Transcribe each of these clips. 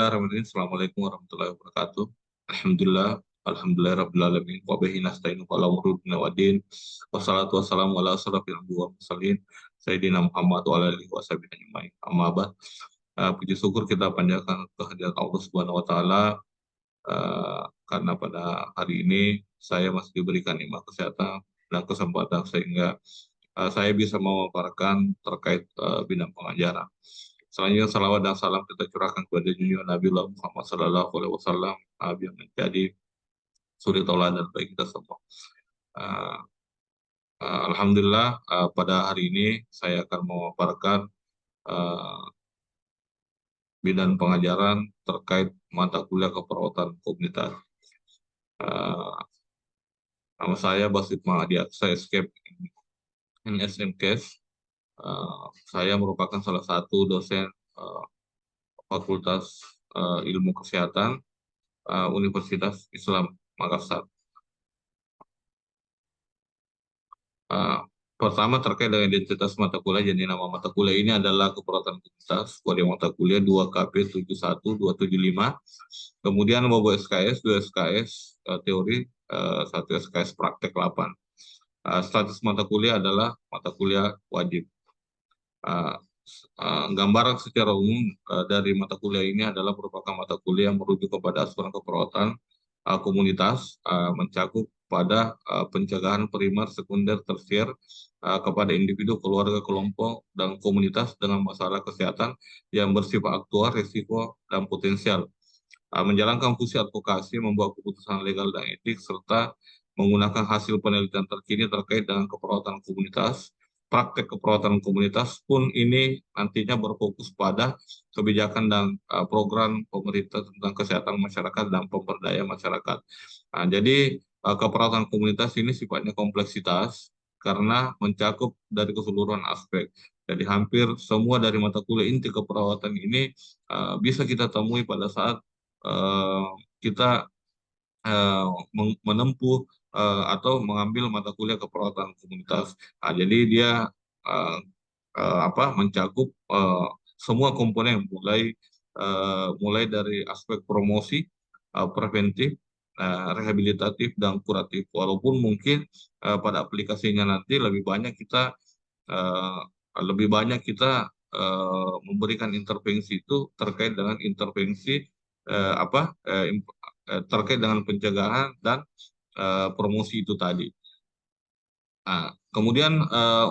Bismillahirrahmanirrahim. Assalamualaikum warahmatullahi wabarakatuh. Alhamdulillah rabbil alamin wa bihi nasta'inu ala umuri dunya waddin. Wassalatu wassalamu ala asyrofil anbiya'i wal mursalin sayyidina Muhammad wa ala alihi washabihi ajmain. Amma ba'd. Puji syukur kita panjatkan kehadirat Allah Subhanahu wa taala karena pada hari ini saya masih diberikan nikmat kesehatan dan kesempatan sehingga saya bisa memaparkan terkait bidang pengajaran. Selanjutnya salawat dan salam kita curahkan kepada junjungan Nabi Muhammad Sallallahu Alaihi Wasallam yang menjadi suri tauladan bagi kita semua. Uh, Alhamdulillah pada hari ini saya akan memaparkan uh, bidang pengajaran terkait mata kuliah keperawatan komunitas. Uh, Nama saya Basit Mahadi Aksa Escape SMKes. Saya merupakan salah satu dosen Fakultas Ilmu Kesehatan Universitas Islam Makassar. Pertama terkait dengan identitas mata kuliah, jadi nama mata kuliah ini adalah keperawatan komunitas, kode mata kuliah 2KP 71275, kemudian bobo SKS, 2 SKS teori, 1 SKS praktek 8. Status mata kuliah adalah mata kuliah wajib. Gambaran secara umum dari mata kuliah ini adalah merupakan mata kuliah yang merujuk kepada asuran keperawatan komunitas, mencakup pada pencegahan primer, sekunder, tersier kepada individu, keluarga, kelompok, dan komunitas dengan masalah kesehatan yang bersifat aktual, risiko, dan potensial. Menjalankan fungsi advokasi, membuat keputusan legal dan etik, serta menggunakan hasil penelitian terkini terkait dengan keperawatan komunitas. Praktek keperawatan komunitas pun ini nantinya berfokus pada kebijakan dan program pemerintah tentang kesehatan masyarakat dan pemberdayaan masyarakat. Jadi keperawatan komunitas ini sifatnya kompleksitas karena mencakup dari keseluruhan aspek. Jadi hampir semua dari mata kuliah inti keperawatan ini bisa kita temui pada saat kita menempuh atau mengambil mata kuliah keperawatan komunitas. Jadi dia mencakup semua komponen mulai dari aspek promosi, preventif, rehabilitatif, dan kuratif. Walaupun mungkin pada aplikasinya nanti lebih banyak kita memberikan intervensi itu terkait dengan intervensi terkait dengan pencegahan dan promosi itu tadi. Kemudian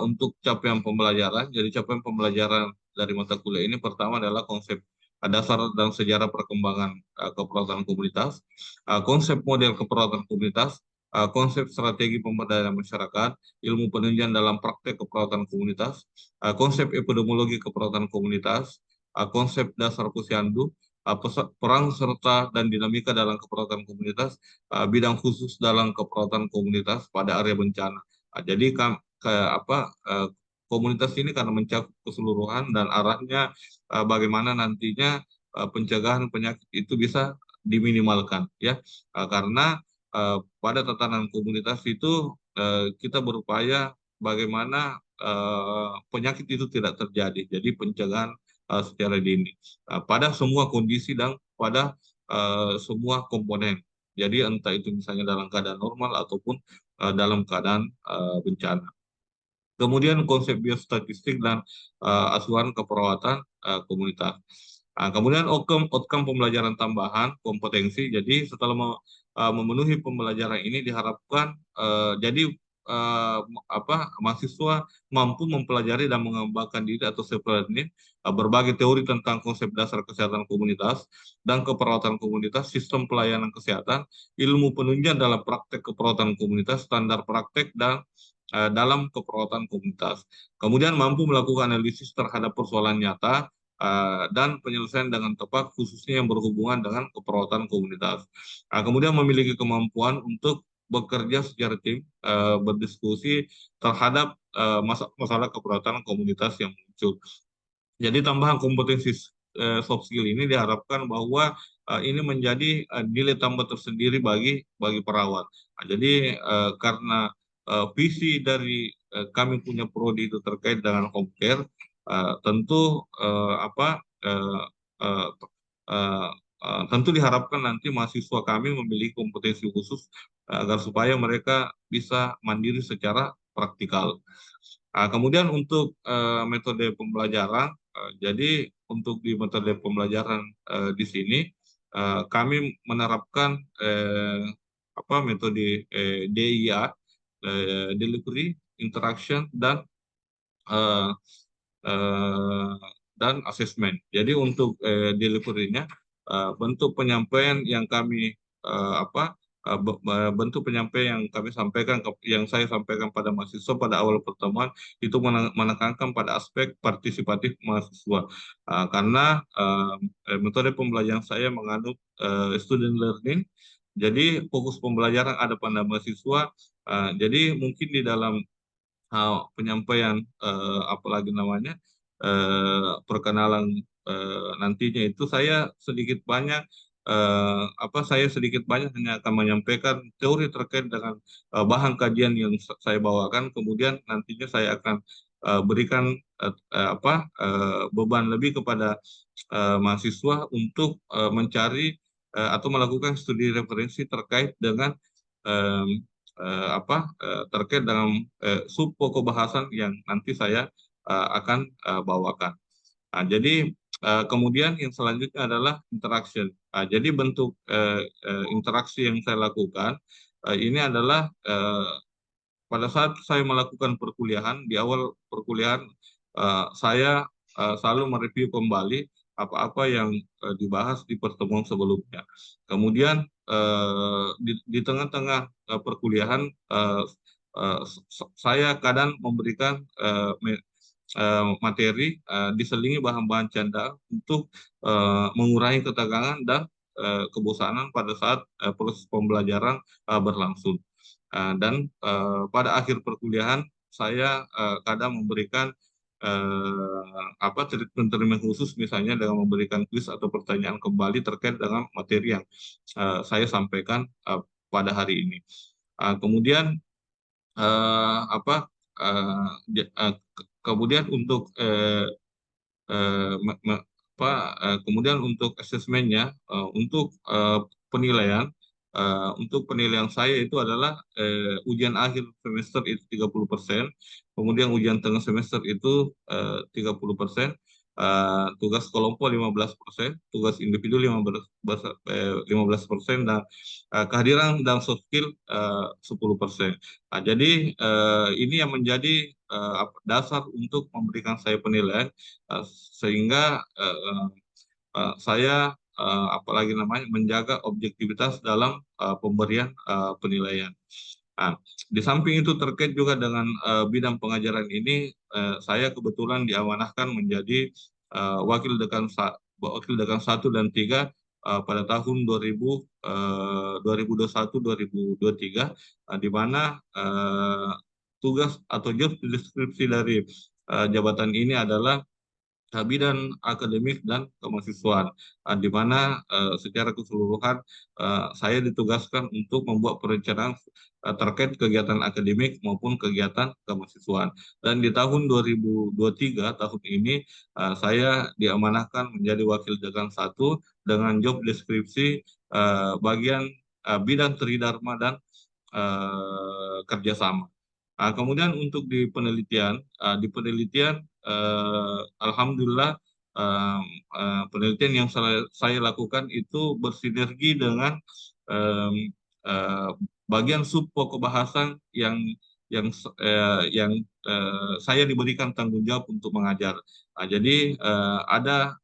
untuk capaian pembelajaran, jadi capaian pembelajaran dari mata kuliah ini pertama adalah konsep dasar dan sejarah perkembangan keperawatan komunitas, konsep model keperawatan komunitas, konsep strategi pemberdayaan masyarakat, ilmu penunjang dalam praktek keperawatan komunitas, konsep epidemiologi keperawatan komunitas, konsep dasar posyandu, peran serta dan dinamika dalam keperawatan komunitas, bidang khusus dalam keperawatan komunitas pada area bencana. Jadi komunitas ini karena mencakup keseluruhan dan arahnya bagaimana nantinya pencegahan penyakit itu bisa diminimalkan, ya, karena pada tatanan komunitas itu kita berupaya bagaimana penyakit itu tidak terjadi. Jadi pencegahan secara dini pada semua kondisi dan pada semua komponen. Jadi entah itu misalnya dalam keadaan normal ataupun dalam keadaan bencana. Kemudian konsep biostatistik dan asuhan keperawatan komunitas. Kemudian outcome pembelajaran tambahan kompetensi. Jadi setelah memenuhi pembelajaran ini diharapkan mahasiswa mampu mempelajari dan mengembangkan diri atau self-learning berbagai teori tentang konsep dasar kesehatan komunitas dan keperawatan komunitas, sistem pelayanan kesehatan, ilmu penunjang dalam praktek keperawatan komunitas, standar praktek dan dalam keperawatan komunitas. Kemudian mampu melakukan analisis terhadap persoalan nyata dan penyelesaian dengan tepat khususnya yang berhubungan dengan keperawatan komunitas. Kemudian memiliki kemampuan untuk bekerja secara tim, berdiskusi terhadap masalah keperawatan komunitas yang muncul. Jadi tambahan kompetensi soft skill ini diharapkan bahwa ini menjadi nilai tambah tersendiri bagi perawat. Jadi karena visi dari kami punya prodi itu terkait dengan home care, tentu tentu diharapkan nanti mahasiswa kami memiliki kompetensi khusus agar supaya mereka bisa mandiri secara praktikal. Kemudian untuk metode pembelajaran, jadi untuk di metode pembelajaran di sini kami menerapkan metode DIA, Delivery, Interaction, eh, eh, dan asesmen. Jadi untuk delivery-nya bentuk penyampaian yang kami bentuk penyampaian yang kami sampaikan yang saya sampaikan pada mahasiswa pada awal pertemuan itu menekankan pada aspek partisipatif mahasiswa. Karena metode pembelajaran saya menganut student learning. Jadi fokus pembelajaran ada pada mahasiswa. Jadi mungkin di dalam penyampaian apalagi namanya perkenalan nantinya itu saya sedikit banyak hanya akan menyampaikan teori terkait dengan bahan kajian yang saya bawakan, kemudian nantinya saya akan berikan beban lebih kepada mahasiswa untuk mencari atau melakukan studi referensi terkait dengan terkait dengan sub pokok bahasan yang nanti saya akan bawakan. Jadi kemudian yang selanjutnya adalah interaction. Jadi bentuk interaksi yang saya lakukan ini adalah pada saat saya melakukan perkuliahan, di awal perkuliahan saya selalu mereview kembali apa-apa yang dibahas di pertemuan sebelumnya. Kemudian di tengah-tengah perkuliahan saya kadang memberikan materi diselingi bahan-bahan canda untuk mengurangi ketegangan dan kebosanan pada saat proses pembelajaran berlangsung. Dan pada akhir perkuliahan saya kadang memberikan treatment khusus, misalnya dengan memberikan kuis atau pertanyaan kembali terkait dengan materi yang saya sampaikan pada hari ini. Kemudian eh, apa kemudian untuk kemudian untuk asesmennya untuk penilaian untuk penilaian saya itu adalah ujian akhir semester itu 30%, kemudian ujian tengah semester itu 30%, tugas kelompok 15%, tugas individu 15%, dan kehadiran dan soft skill 10%. Jadi ini yang menjadi dasar untuk memberikan saya penilaian, sehingga saya apalagi namanya menjaga objektivitas dalam pemberian penilaian. Nah, di samping itu terkait juga dengan bidang pengajaran ini, saya kebetulan diamanahkan menjadi wakil dekan 1 dan 3 pada tahun 2021-2023, di mana tugas atau job deskripsi dari jabatan ini adalah bidang akademik dan kemahasiswaan, di mana secara keseluruhan saya ditugaskan untuk membuat perencanaan terkait kegiatan akademik maupun kegiatan kemahasiswaan. Dan di tahun 2023 tahun ini saya diamanahkan menjadi wakil dekan 1 dengan job deskripsi bagian bidang tridharma dan kerjasama. Kemudian untuk di penelitian alhamdulillah penelitian yang saya lakukan itu bersinergi dengan em, eh, bagian sub pokok bahasan yang saya diberikan tanggung jawab untuk mengajar. Jadi ada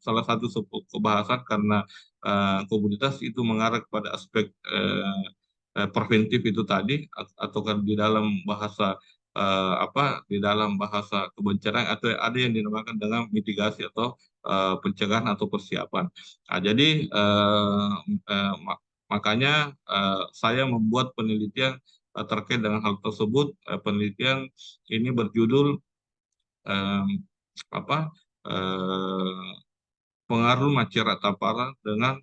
salah satu sub pokok bahasan karena komunitas itu mengarah kepada aspek preventif itu tadi, atau kan di dalam bahasa di dalam bahasa kebencanaan, atau ada yang dinamakan dengan mitigasi atau pencegahan atau persiapan. Jadi makanya saya membuat penelitian terkait dengan hal tersebut. Penelitian ini berjudul eh, apa eh, pengaruh masyarakat Tapara dengan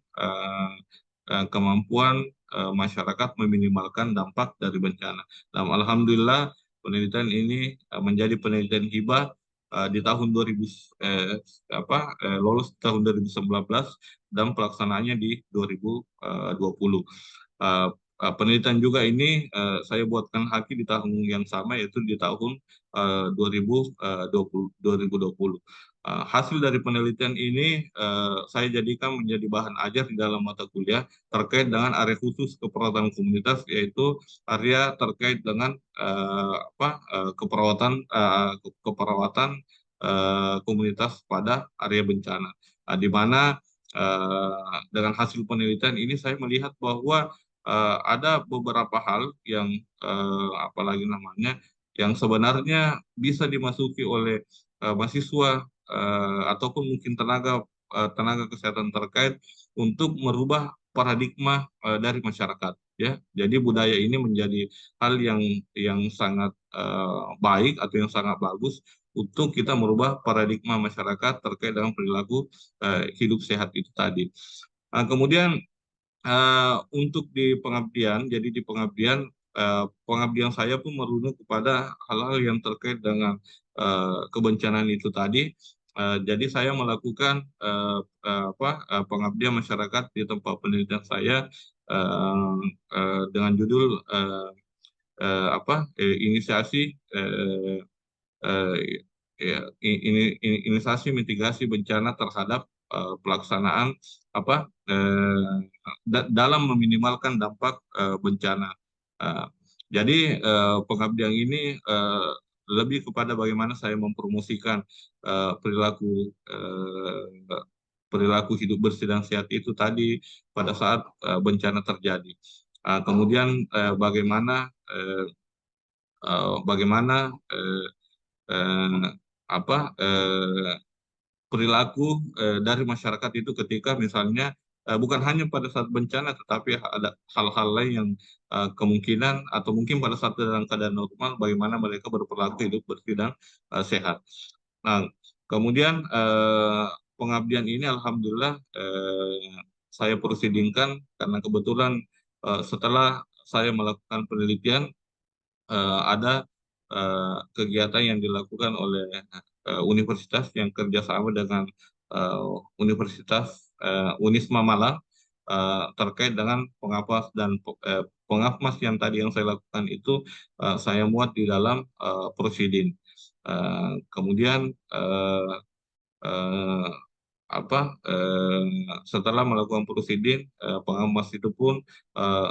kemampuan masyarakat meminimalkan dampak dari bencana. Dan alhamdulillah penelitian ini menjadi penelitian hibah di tahun 2000 lolos tahun 2019 dan pelaksanaannya di 2020. Eh, Penelitian juga ini saya buatkan Haki di tahun yang sama, yaitu di tahun 2020. Hasil dari penelitian ini saya jadikan menjadi bahan ajar di dalam mata kuliah terkait dengan area khusus keperawatan komunitas, yaitu area terkait dengan keperawatan komunitas pada area bencana. Di mana dengan hasil penelitian ini saya melihat bahwa ada beberapa hal yang apalagi namanya yang sebenarnya bisa dimasuki oleh mahasiswa ataupun mungkin tenaga kesehatan terkait untuk merubah paradigma dari masyarakat, ya. Jadi budaya ini menjadi hal yang sangat baik atau yang sangat bagus untuk kita merubah paradigma masyarakat terkait dengan perilaku hidup sehat itu tadi. Kemudian untuk di pengabdian, jadi di pengabdian saya pun merunut kepada hal-hal yang terkait dengan kebencanaan itu tadi. Jadi saya melakukan pengabdian masyarakat di tempat penelitian saya dengan judul inisiasi eh, inisiasi mitigasi bencana terhadap pelaksanaan dalam meminimalkan dampak bencana. Eh, jadi pengabdian ini lebih kepada bagaimana saya mempromosikan perilaku hidup bersih dan sehat itu tadi pada saat bencana terjadi. Kemudian bagaimana eh, perilaku dari masyarakat itu ketika misalnya bukan hanya pada saat bencana, tetapi ada hal-hal lain yang kemungkinan atau mungkin pada saat dalam keadaan normal bagaimana mereka berperilaku hidup bersih dan sehat. Nah, kemudian pengabdian ini alhamdulillah saya prosidingkan karena kebetulan setelah saya melakukan penelitian ada kegiatan yang dilakukan oleh universitas yang kerjasama dengan Universitas Unisma Malang terkait dengan pengapmas yang tadi yang saya lakukan itu saya muat di dalam prosidin. Kemudian eh, setelah melakukan prosidin pengawas itu pun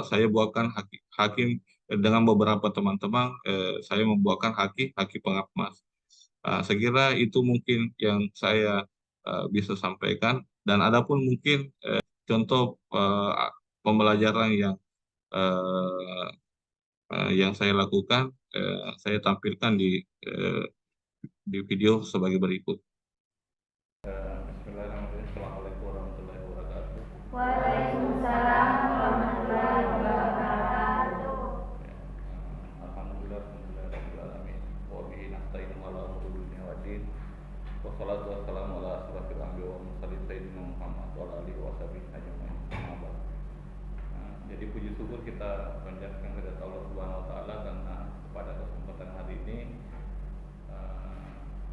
saya buatkan hakim dengan beberapa teman-teman saya membuatkan haki pengawas. Saya kira itu mungkin yang saya bisa sampaikan, dan adapun mungkin contoh pembelajaran yang saya lakukan saya tampilkan di video sebagai berikut. Bismillahirrahmanirrahim. Assalamualaikum warahmatullahi wabarakatuh. Waalaikumsalam warahmatullahi wabarakatuh. Alhamdulillah, rabbil alamin. Wa bihi nasta'inu ala umuri dunya waddin. Wassalatu wassalamu ala asyrofil anbiya'i wal mursalin sayyidina Muhammad wa ala alihi wa sahbihi ajmain. Jadi puji syukur kita panjatkan kepada Allah Subhanahu wa taala karena pada kesempatan hari ini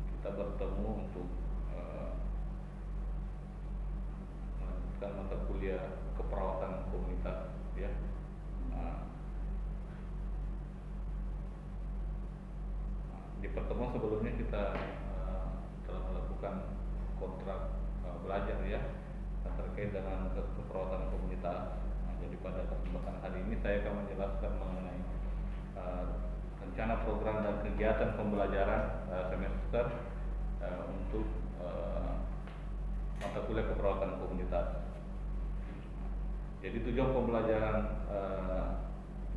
kita bertemu untuk melanjutkan mata kuliah keperawatan komunitas, ya. Di pertemuan sebelumnya kita telah melakukan kontrak belajar, ya, terkait dengan keperawatan komunitas. Jadi pada kesempatan hari ini saya akan menjelaskan mengenai rencana program dan kegiatan pembelajaran semester untuk mata kuliah keperawatan komunitas. Jadi tujuan pembelajaran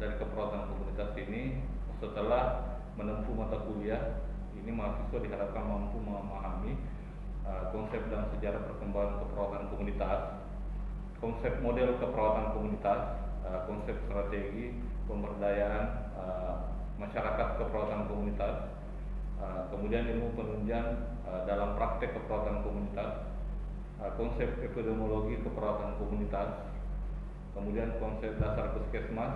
dari keperawatan komunitas ini, setelah menempuh mata kuliah ini, mahasiswa diharapkan mampu memahami konsep dan sejarah perkembangan keperawatan komunitas, konsep model keperawatan komunitas, konsep strategi pemberdayaan masyarakat keperawatan komunitas, kemudian ilmu penunjang dalam praktek keperawatan komunitas, konsep epidemiologi keperawatan komunitas, kemudian konsep dasar puskesmas,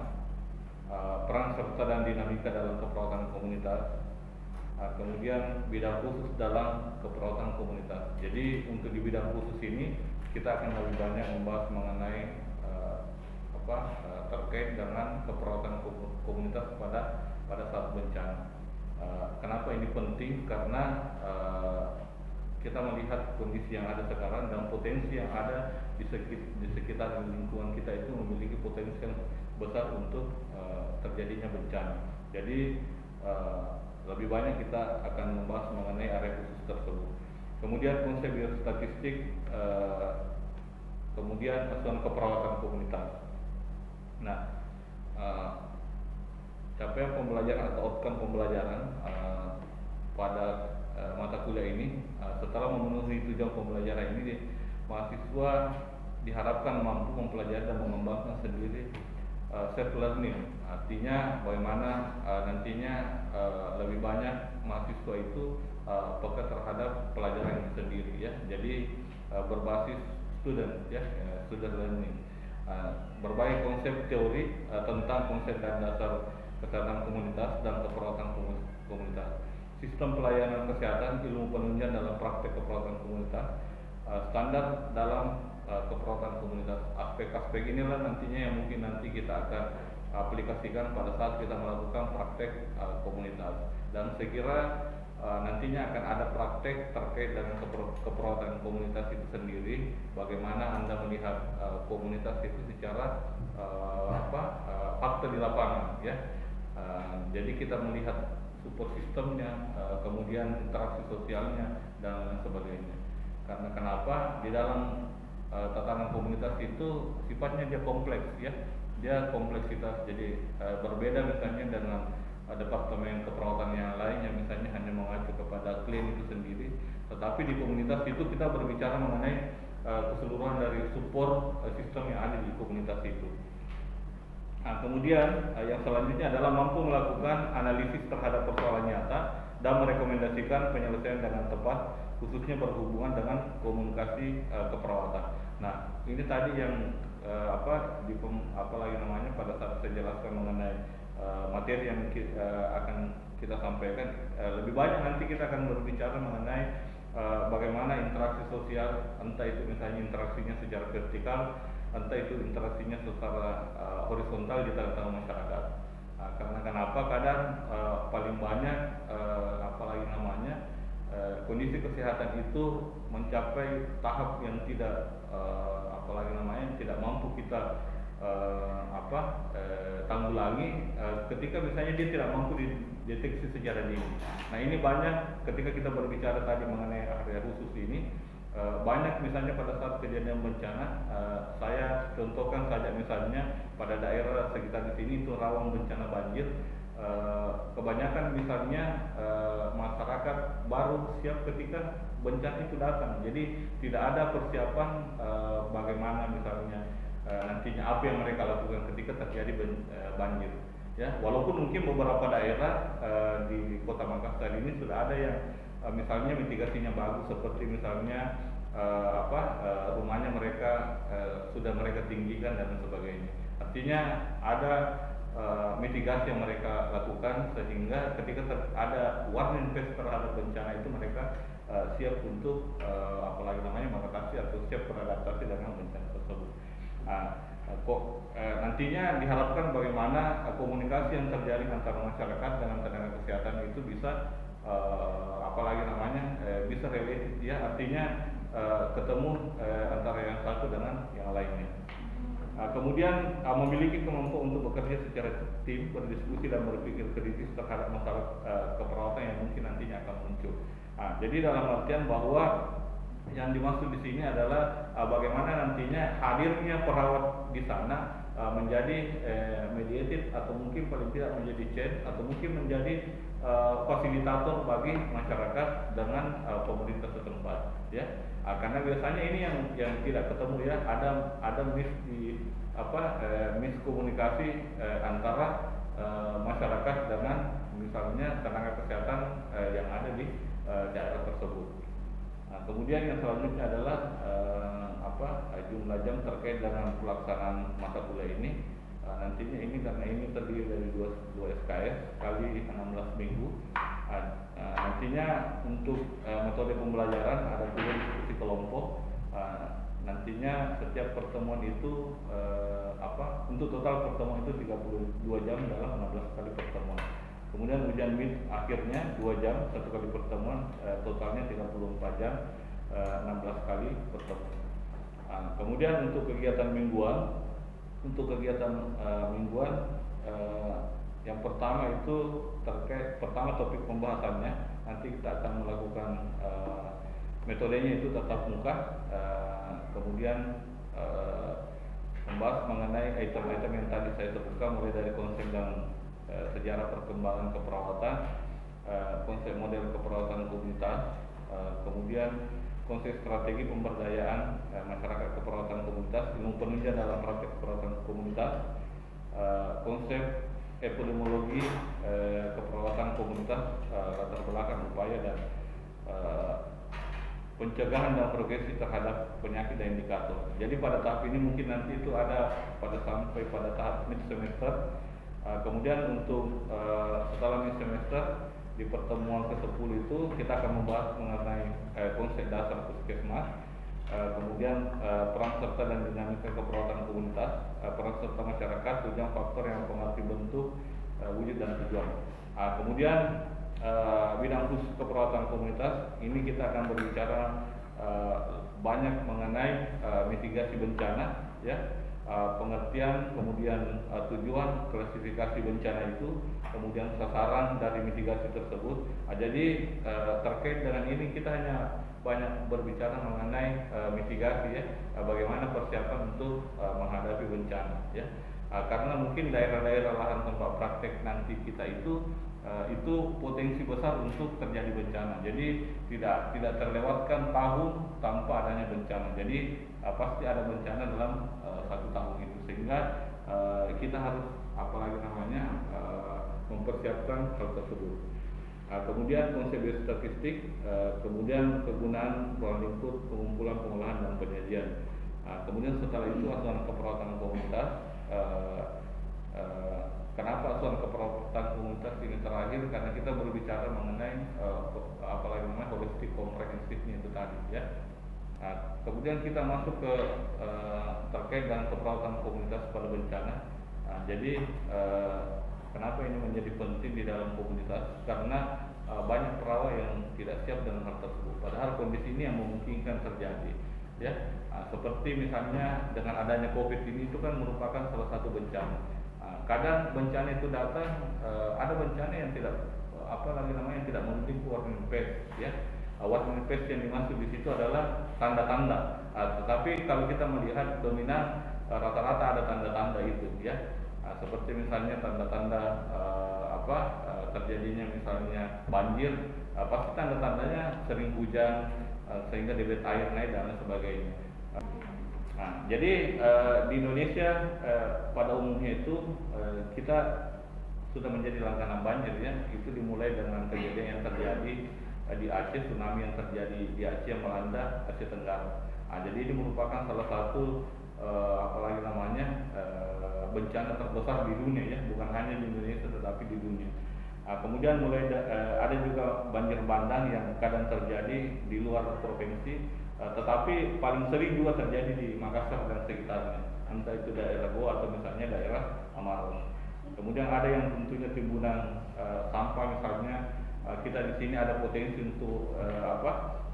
peran serta dan dinamika dalam keperawatan komunitas, kemudian bidang khusus dalam keperawatan komunitas. Jadi untuk di bidang khusus ini kita akan lebih banyak membahas mengenai terkait dengan keperawatan komunitas pada saat bencana. Kenapa ini penting? Karena kita melihat kondisi yang ada sekarang dan potensi yang ada di sekitar lingkungan kita itu memiliki potensi yang besar untuk terjadinya bencana. Jadi lebih banyak kita akan membahas mengenai area khusus tersebut. Kemudian konsep biostatistik, kemudian asuhan keperawatan komunitas. Nah, capaian pembelajaran atau outcome pembelajaran pada mata kuliah ini, setelah memenuhi tujuan pembelajaran ini, mahasiswa diharapkan mampu mempelajari dan mengembangkan sendiri self learning. Artinya bagaimana nantinya lebih banyak mahasiswa itu peka terhadap pelajaran itu sendiri, ya. Jadi berbasis student, ya, student learning. Berbagai konsep teori tentang konsep dan dasar kesehatan komunitas dan keperawatan komunitas, sistem pelayanan kesehatan, ilmu penunjang dalam praktek keperawatan komunitas, standar dalam keperawatan komunitas. Aspek-aspek inilah nantinya yang mungkin nanti kita akan aplikasikan pada saat kita melakukan praktek komunitas. Dan saya kira nantinya akan ada praktek terkait dengan keperawatan komunitas itu sendiri. Bagaimana Anda melihat komunitas itu secara fakta di lapangan, ya. Jadi kita melihat support sistemnya, kemudian interaksi sosialnya dan lain sebagainya. Karena kenapa? Di dalam tatanan komunitas itu sifatnya dia kompleks, ya. Dia kompleksitas. Jadi berbeda misalnya dengan departemen keperawatan yang lain yang misalnya hanya mengacu kepada klaim itu sendiri. Tetapi di komunitas itu kita berbicara mengenai keseluruhan dari support sistem yang ada di komunitas itu. Nah, kemudian yang selanjutnya adalah mampu melakukan analisis terhadap persoalan nyata dan merekomendasikan penyelesaian dengan tepat, khususnya berhubungan dengan komunikasi keperawatan. Nah, ini tadi yang pada saat saya jelaskan mengenai materi yang akan kita sampaikan. Lebih banyak nanti kita akan berbicara mengenai bagaimana interaksi sosial, entah itu misalnya interaksinya secara vertikal, entah itu interaksinya secara horizontal di tengah-tengah masyarakat. Karena kenapa kadang paling banyak kondisi kesehatan itu mencapai tahap yang tidak tidak mampu kita tanggulangi ketika misalnya dia tidak mampu dideteksi secara dini. Nah, ini banyak ketika kita berbicara tadi mengenai area khusus ini, banyak misalnya pada saat kejadian bencana, saya contohkan saja misalnya pada daerah sekitar di sini itu rawan bencana banjir. Kebanyakan misalnya masyarakat baru siap ketika bencana itu datang. Jadi tidak ada persiapan bagaimana misalnya nantinya apa yang mereka lakukan ketika terjadi banjir, ya. Walaupun mungkin beberapa daerah di Kota Makassar ini sudah ada yang misalnya mitigasinya bagus, seperti misalnya rumahnya mereka sudah mereka tinggikan dan sebagainya. Artinya ada mitigasi yang mereka lakukan sehingga ketika ada warning face terhadap bencana itu mereka siap untuk mengatasi atau siap beradaptasi dengan bencana tersebut. Nantinya diharapkan bagaimana komunikasi yang terjadi antara masyarakat dengan tenaga kesehatan itu bisa bisa related, ya, artinya ketemu antara yang satu dengan yang lainnya. Kemudian memiliki kemampuan untuk bekerja secara tim, berdiskusi dan berpikir kritis terhadap masalah keperawatan yang mungkin nantinya akan muncul. Jadi dalam artian bahwa yang dimaksud di sini adalah bagaimana nantinya hadirnya perawat di sana menjadi mediated atau mungkin paling tidak menjadi change atau mungkin menjadi fasilitator bagi masyarakat dengan pemerintah setempat, ya. Karena biasanya ini yang tidak ketemu, ya, ada miskomunikasi antara masyarakat dengan misalnya tenaga kesehatan yang ada di daerah tersebut. Kemudian yang selanjutnya adalah jumlah jam terkait dengan pelaksanaan mata kuliah ini. Nantinya ini karena ini terdiri dari dua SKS kali 16 minggu. Nantinya untuk metode pembelajaran ada juga diskusi kelompok. Nantinya setiap pertemuan itu untuk total pertemuan itu 32 jam dalam 16 kali pertemuan. Kemudian ujian MIT akhirnya 2 jam satu kali pertemuan, totalnya 34 jam 16 kali pertemuan. Kemudian untuk kegiatan mingguan, yang pertama itu pertama topik pembahasannya, nanti kita akan melakukan metodenya itu tatap muka, kemudian membahas mengenai item-item yang tadi saya sebutkan, mulai dari konsep dan sejarah perkembangan keperawatan, konsep model keperawatan komunitas, kemudian konsep strategi pemberdayaan masyarakat keperawatan komunitas, ilmu penelitian dalam praktek keperawatan komunitas, konsep epidemiologi keperawatan komunitas, latar belakang upaya dan pencegahan dan progresi terhadap penyakit dan indikator. Jadi pada tahap ini mungkin nanti itu ada sampai pada tahap mid semester. Kemudian untuk setelah mid semester di pertemuan ke-10 itu kita akan membahas mengenai konsep dasar puskesmas, kemudian peran serta dan dinamika keperawatan komunitas, peran serta masyarakat, tujuan faktor yang mempengaruhi bentuk, wujud dan tujuan. Kemudian bidang khusus keperawatan komunitas ini kita akan berbicara banyak mengenai mitigasi bencana, ya, pengertian, kemudian tujuan, klasifikasi bencana itu, kemudian sasaran dari mitigasi tersebut. Jadi terkait dengan ini kita hanya banyak berbicara mengenai mitigasi, ya, bagaimana persiapan untuk menghadapi bencana, ya. Karena mungkin daerah-daerah lahan tempat praktek nanti kita itu potensi besar untuk terjadi bencana. Jadi tidak terlewatkan tahun tanpa adanya bencana. Jadi pasti ada bencana dalam satu tahun itu, sehingga kita harus mempersiapkan hal tersebut. Kemudian konsep statistik, kemudian kegunaan ruang lingkup, pengumpulan, pengolahan dan penyajian. Kemudian setelah itu asuhan keperawatan komunitas. Kenapa asuhan keperawatan komunitas ini terakhir? Karena kita berbicara mengenai holistik komprehensifnya itu tadi, ya. Kemudian kita masuk ke terkait dengan keperawatan komunitas pada bencana. Jadi kenapa ini menjadi penting di dalam komunitas? Karena banyak perawat yang tidak siap dengan hal tersebut. Padahal kondisi ini yang memungkinkan terjadi, ya. Seperti misalnya dengan adanya COVID ini, itu kan merupakan salah satu bencana. Kadang bencana itu datang, ada bencana yang tidak yang tidak memiliki warning pass, ya. Warning pass yang dimaksud di situ adalah tanda-tanda. Tetapi kalau kita melihat dominan, rata-rata ada tanda-tanda itu, ya. Seperti misalnya tanda-tanda terjadinya misalnya banjir, pasti tanda-tandanya sering hujan, sehingga debit air naik dan lain sebagainya. Jadi di Indonesia pada umumnya itu kita sudah menjadi langganan banjir, ya. Itu dimulai dengan kejadian yang terjadi di Aceh, tsunami yang terjadi di Aceh yang melanda Aceh Tenggara. Jadi ini merupakan salah satu bencana terbesar di dunia, ya, bukan hanya di Indonesia tetapi di dunia. Kemudian mulai ada juga banjir bandang yang kadang terjadi di luar provinsi, tetapi paling sering juga terjadi di Makassar dan sekitarnya, entah itu daerah Goa atau misalnya daerah Maros. Kemudian ada yang tentunya timbunan sampah, misalnya kita di sini ada potensi untuk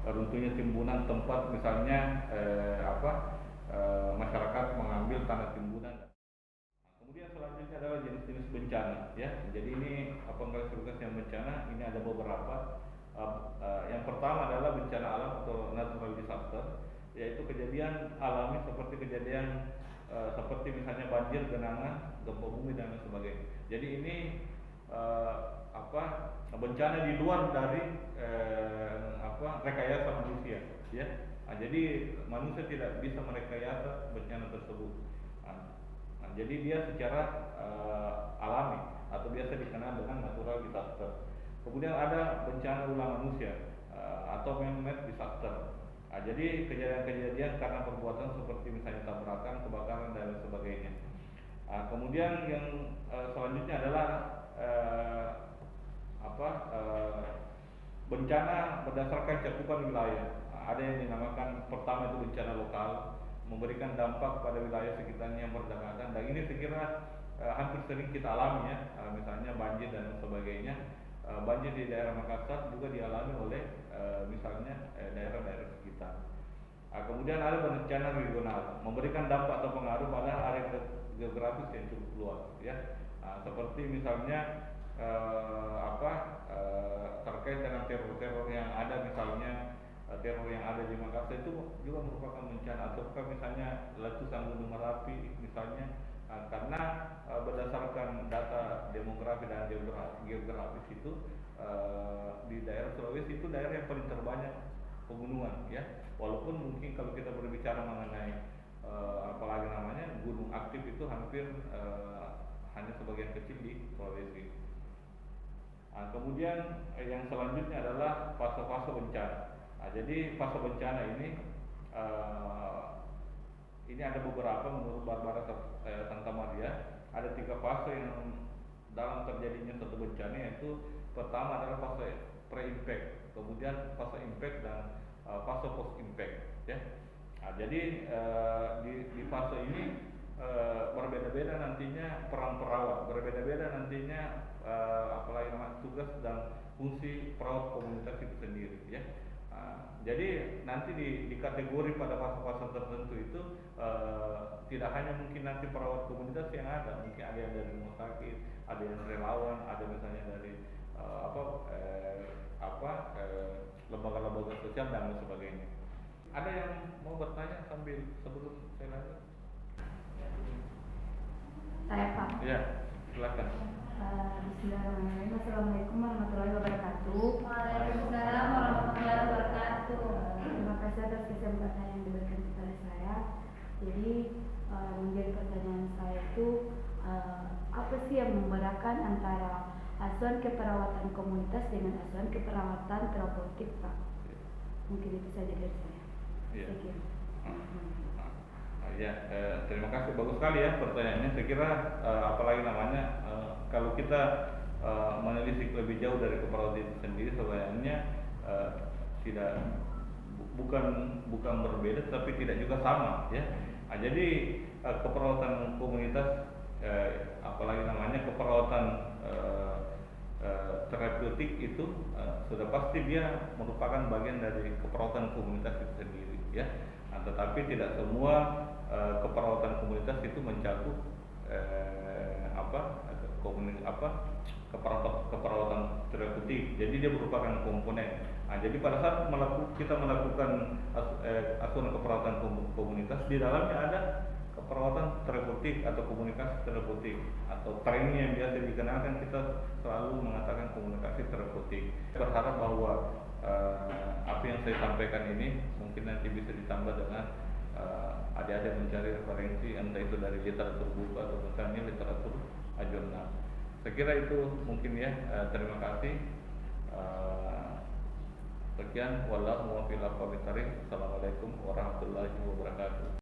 runtuhnya timbunan tempat, misalnya masyarakat mengambil tanah timbunan. Kemudian selanjutnya adalah jenis-jenis bencana, ya. Jadi ini klasifikasi yang bencana ini ada beberapa. Yang pertama adalah bencana alam atau natural disaster, yaitu kejadian alami seperti seperti misalnya banjir, genangan, gempa bumi dan lain sebagainya. Jadi ini bencana di luar dari rekayasa manusia, ya. Jadi manusia tidak bisa merekayasa bencana tersebut. Jadi dia secara alami atau biasa dikenal dengan natural disaster. Kemudian ada bencana ulah manusia atau man-made disaster. Jadi kejadian-kejadian karena perbuatan seperti misalnya tabrakan, kebakaran dan lain sebagainya. Kemudian yang selanjutnya adalah bencana berdasarkan cakupan wilayah. Ada yang dinamakan pertama itu bencana lokal, memberikan dampak pada wilayah sekitarnya yang berdekatan, dan ini saya kira hampir sering kita alami ya, misalnya banjir dan sebagainya. Banjir di daerah Makassar juga dialami oleh misalnya daerah-daerah sekitar. Kemudian ada bencana regional, memberikan dampak atau pengaruh pada area geografis yang cukup luas ya. Seperti misalnya terkait dengan teror-teror yang ada, misalnya teror yang ada di Makassar itu juga merupakan bencana, ataukah misalnya letusan Gunung Merapi misalnya, karena berdasarkan data demografi dan geografis itu di daerah Sulawesi itu daerah yang paling terbanyak pegunungan ya, walaupun mungkin kalau kita berbicara mengenai apalagi namanya gunung aktif itu hampir hanya sebagian kecil di Sulawesi. Kemudian yang selanjutnya adalah fase-fase bencana. Jadi fase bencana ini ada beberapa menurut Barbara Santa Maria. Ada 3 fase yang dalam terjadinya satu bencana, yaitu pertama adalah fase pre-impact, kemudian fase impact, dan fase post-impact ya. Jadi di fase ini berbeda-beda nantinya peran perawat, berbeda-beda nantinya apalagi nama tugas dan fungsi perawat komunitas itu sendiri ya. Jadi nanti di kategori pada fase-fase tertentu itu tidak hanya mungkin nanti perawat komunitas yang ada, mungkin ada yang dari rumah sakit, ada yang relawan, ada misalnya dari lembaga-lembaga sosial dan sebagainya. Ada yang mau bertanya sebelum saya lanjut? Saya Pak. Ya, silakan. Bismillahirrahmanirrahim. Assalamualaikum warahmatullahi wabarakatuh. Waalaikumsalam warahmatullahi wabarakatuh. Terima kasih atas kesempatan yang diberikan kepada saya. Jadi menjadi pertanyaan saya itu apa sih yang membedakan antara asuhan keperawatan komunitas dengan asuhan keperawatan terapeutik, Pak? Mungkin itu saja dari saya. Ya. Sekian. Terima kasih, bagus sekali ya pertanyaannya. Saya kira apalagi namanya kalau kita menelisik lebih jauh dari keperawatan itu sendiri, sebenarnya bukan berbeda, tapi tidak juga sama ya. Jadi keperawatan komunitas, apalagi namanya keperawatan terapeutik itu sudah pasti dia merupakan bagian dari keperawatan komunitas itu sendiri ya. Tetapi tidak semua keperawatan komunitas itu mencakup keperawatan terapeutik. Jadi dia merupakan komponen. Jadi pada saat kita melakukan asuhan keperawatan komunitas, di dalamnya ada keperawatan terapeutik atau komunikasi terapeutik, atau training yang biasa dikenalkan, kita selalu mengatakan komunikasi terapeutik. Berharap bahwa apa yang saya sampaikan ini mungkin nanti bisa ditambah dengan adik-adik mencari referensi, entah itu dari literatur buku atau misalnya literatur jurnal. Saya kira itu mungkin ya. Terima kasih. Sekian, wallahu muwaffiq ila aqwamit thoriq. Assalamualaikum warahmatullahi wabarakatuh.